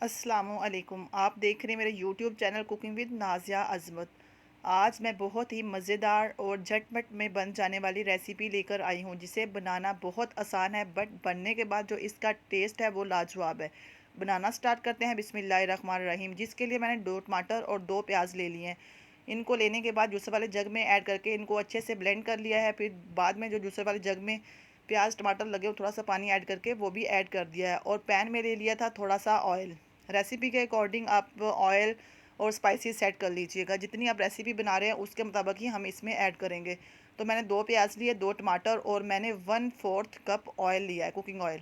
अस्सलामुअलैकुम। आप देख रहे हैं मेरे YouTube channel cooking with Nazia Azmat. आज मैं बहुत ही मज़ेदार और झटपट में बन जाने वाली रेसिपी लेकर आई हूँ, जिसे बनाना बहुत आसान है, बट बनने के बाद जो इसका टेस्ट है वो लाजवाब है। बनाना स्टार्ट करते हैं। बिस्मिल्लाहिर्रहमानिर्रहीम। जिसके लिए मैंने 2 टमाटर और 2 प्याज ले लिए हैं। इनको लेने के बाद जूसर वाले जग में ऐड करके इनको अच्छे से ब्लेंड कर लिया है। फिर बाद में जो जूसर वाले जग में प्याज टमाटर लगे वो थोड़ा सा पानी ऐड करके वो भी ऐड कर दिया है, और पैन में ले लिया था थोड़ा सा ऑयल। रेसिपी के अकॉर्डिंग आप ऑयल और स्पाइसेस सेट कर लीजिएगा। जितनी आप रेसिपी बना रहे हैं उसके मुताबिक ही हम इसमें ऐड करेंगे। तो मैंने 2 प्याज लिए, 2 टमाटर, और मैंने 1/4 कप ऑयल लिया है, कुकिंग ऑयल।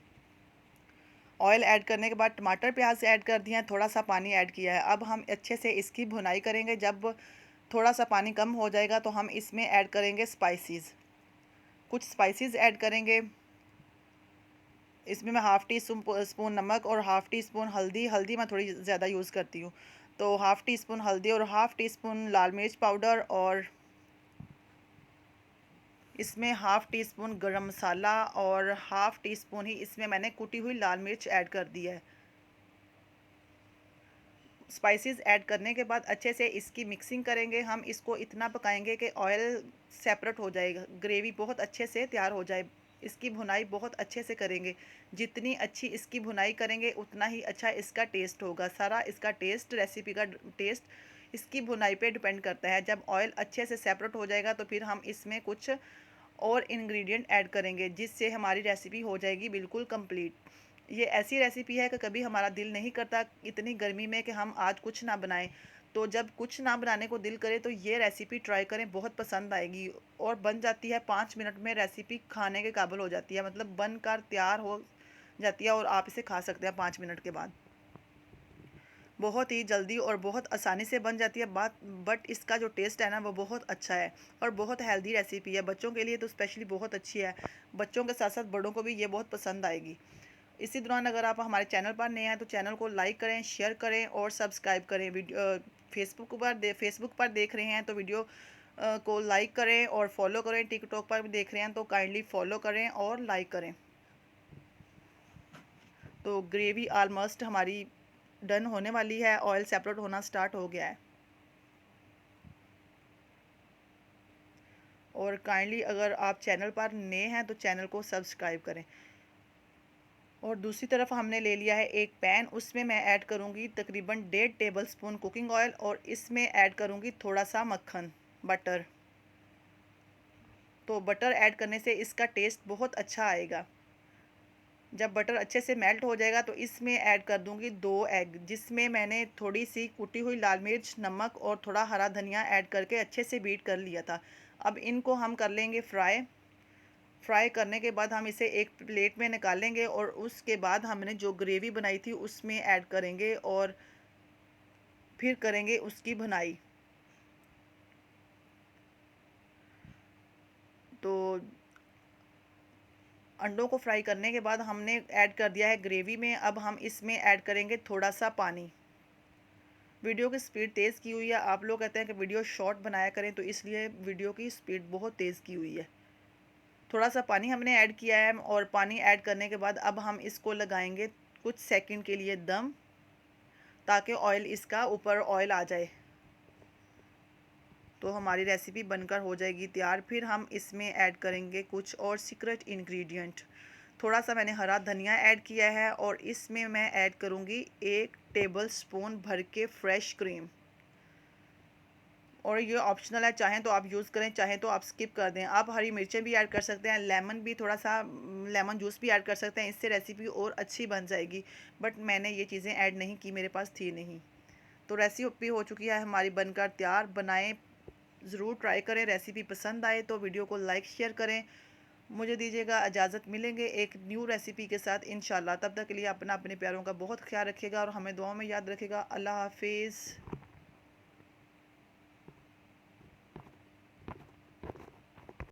ऑयल ऐड करने के बाद टमाटर प्याज ऐड कर दिया है, थोड़ा सा पानी ऐड किया है। अब हम अच्छे से इसकी भुनाई करेंगे। जब थोड़ा सा पानी कम हो जाएगा तो हम इसमें ऐड करेंगे स्पाइसेस। कुछ स्पाइसेस ऐड करेंगे। इसमें मैं हाफ़ टी स्पून नमक और हाफ़ टी स्पून हल्दी। हल्दी मैं थोड़ी ज़्यादा यूज़ करती हूँ, तो हाफ़ टी स्पून हल्दी और हाफ़ टी स्पून लाल मिर्च पाउडर, और इसमें हाफ़ टी स्पून गरम मसाला, और हाफ़ टी स्पून ही इसमें मैंने कुटी हुई लाल मिर्च ऐड कर दी है। स्पाइसेस ऐड करने के बाद अच्छे से इसकी मिक्सिंग करेंगे। हम इसको इतना पकाएंगे कि ऑयल सेपरेट हो जाएगा, ग्रेवी बहुत अच्छे से तैयार हो जाए। इसकी भुनाई बहुत अच्छे से करेंगे। जितनी अच्छी इसकी भुनाई करेंगे उतना ही अच्छा इसका टेस्ट होगा। सारा इसका टेस्ट, रेसिपी का टेस्ट इसकी भुनाई पे डिपेंड करता है। जब ऑयल अच्छे से सेपरेट हो जाएगा तो फिर हम इसमें कुछ और इंग्रेडिएंट ऐड करेंगे, जिससे हमारी रेसिपी हो जाएगी बिल्कुल कंप्लीट। ये ऐसी रेसिपी है कि कभी हमारा दिल नहीं करता इतनी गर्मी में कि हम आज कुछ ना बनाएं। तो जब कुछ ना बनाने को दिल करे तो ये रेसिपी ट्राई करें, बहुत पसंद आएगी। और बन जाती है 5 मिनट में, रेसिपी खाने के काबिल हो जाती है, मतलब बनकर तैयार हो जाती है और आप इसे खा सकते हैं 5 मिनट के बाद। बहुत ही जल्दी और बहुत आसानी से बन जाती है बात, बट इसका जो टेस्ट है ना वो बहुत अच्छा है। और बहुत हेल्दी रेसिपी है, बच्चों के लिए तो स्पेशली बहुत अच्छी है। बच्चों के साथ साथ बड़ों को भी ये बहुत पसंद आएगी। इसी दौरान अगर आप हमारे चैनल पर नए हैं तो चैनल को लाइक करें, शेयर करें और सब्सक्राइब करें। वीडियो फेसबुक पर देख रहे हैं तो वीडियो को लाइक करें और फॉलो करें। टिकटॉक पर भी देख रहे हैं तो काइंडली फॉलो करें और लाइक करें। तो ग्रेवी ऑलमोस्ट हमारी डन होने वाली है, ऑयल सेपरेट होना स्टार्ट हो गया है। और काइंडली अगर आप चैनल पर नए हैं तो चैनल को सब्सक्राइब करें। और दूसरी तरफ हमने ले लिया है एक पैन, उसमें मैं ऐड करूंगी तकरीबन 1.5 टेबल स्पून कुकिंग ऑयल, और इसमें ऐड करूंगी थोड़ा सा मक्खन, बटर। तो बटर ऐड करने से इसका टेस्ट बहुत अच्छा आएगा। जब बटर अच्छे से मेल्ट हो जाएगा तो इसमें ऐड कर दूंगी 2 एग, जिसमें मैंने थोड़ी सी कुटी हुई लाल मिर्च, नमक और थोड़ा हरा धनिया ऐड करके अच्छे से बीट कर लिया था। अब इनको हम कर लेंगे फ्राई। फ्राई करने के बाद हम इसे एक प्लेट में निकालेंगे, और उसके बाद हमने जो ग्रेवी बनाई थी उसमें ऐड करेंगे और फिर करेंगे उसकी भुनाई। तो अंडों को फ्राई करने के बाद हमने ऐड कर दिया है ग्रेवी में। अब हम इसमें ऐड करेंगे थोड़ा सा पानी। वीडियो की स्पीड तेज़ की हुई है। आप लोग कहते हैं कि वीडियो शॉर्ट बनाया करें, तो इसलिए वीडियो की स्पीड बहुत तेज़ की हुई है। थोड़ा सा पानी हमने ऐड किया है, और पानी ऐड करने के बाद अब हम इसको लगाएंगे कुछ सेकंड के लिए दम, ताकि ऑयल इसका ऊपर ऑयल आ जाए। तो हमारी रेसिपी बनकर हो जाएगी तैयार। फिर हम इसमें ऐड करेंगे कुछ और सीक्रेट इंग्रेडिएंट। थोड़ा सा मैंने हरा धनिया ऐड किया है, और इसमें मैं ऐड करूँगी 1 टेबल स्पून भर के फ्रेश क्रीम। और ये ऑप्शनल है, चाहें तो आप यूज़ करें, चाहें तो आप स्किप कर दें। आप हरी मिर्चें भी ऐड कर सकते हैं, लेमन भी थोड़ा सा लेमन जूस भी ऐड कर सकते हैं, इससे रेसिपी और अच्छी बन जाएगी। बट मैंने ये चीज़ें ऐड नहीं की, मेरे पास थी नहीं। तो रेसिपी हो चुकी है हमारी बनकर तैयार। बनाएं, ज़रूर ट्राई करें। रेसिपी पसंद आए तो वीडियो को लाइक शेयर करें। मुझे दीजिएगा इजाज़त, मिलेंगे एक न्यू रेसिपी के साथ इंशाल्लाह। तब तक के लिए अपना, अपने प्यारों का बहुत ख्याल रखिएगा और हमें दुआओं में याद रखिएगा। अल्लाह हाफिज़।